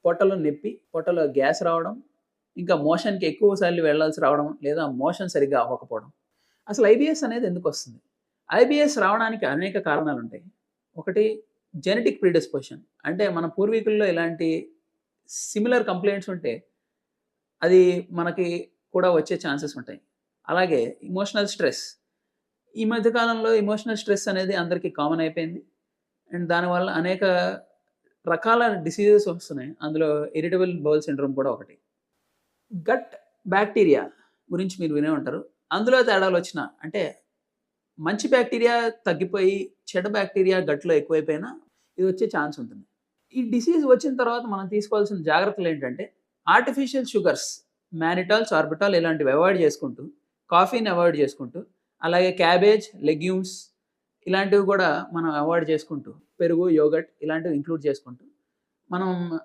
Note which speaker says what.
Speaker 1: పొట్టలో నొప్పి, పొట్టలో గ్యాస్ రావడం, ఇంకా మోషన్‌కి ఎక్కువ సార్లు వెళ్ళాల్సి రావడం, లేదా మోషన్ సరిగ్గా అవ్వకపోవడం. అసలు ఐబీఎస్ అనేది ఎందుకొస్తుంది? ఐబీఎస్ రావడానికి అనేక కారణాలుంటాయి. ఒకటి జెనెటిక్ ప్రిడిస్పోజిషన్. అంటే మన పూర్వీకుల్లో ఇలాంటి సిమిలర్ కంప్లెయింట్స్ ఉంటే, అది మనకి కూడా వచ్చే ఛాన్సెస్ ఉంటాయి. అలాగే ఎమోషనల్ స్ట్రెస్. ఈ మధ్య కాలంలో ఎమోషనల్ స్ట్రెస్ అనేది అందరికి కామన్ అయిపోయింది. అండ్ దానివల్ల అనేక రకాల డిసీజెస్ వస్తున్నాయి. అందులో ఇరిటబుల్ బౌల్ సిండ్రోమ్ కూడా ఒకటి. గట్ బాక్టీరియా గురించి మీరు వినే ఉంటారు. అందులో తేడాలొచ్చినా అంటే మంచి బాక్టీరియా తగ్గిపోయి, చెడు బాక్టీరియా గట్‌లో ఎక్కువైపోయినా ఇది వచ్చే ఛాన్స్ ఉంటుంది. ఈ డిసీజ్ వచ్చిన తర్వాత మనం తీసుకోవాల్సిన జాగ్రత్తలేంటంటే, ఆర్టిఫిషియల్ షుగర్స్, మానిటాల్, సార్బిటాల్ ఇలాంటివి అవాయిడ్ చేసుకుంటూ, కాఫీని అవాయిడ్ చేసుకుంటూ, అలాగే క్యాబేజ్, లెగ్యూమ్స్ ఇలాంటివి కూడా మనం అవాయిడ్ చేసుకుంటూ, పెరుగు, యోగర్ట్ ఇలాంటివి ఇంక్లూడ్ చేసుకుంటూ, మనం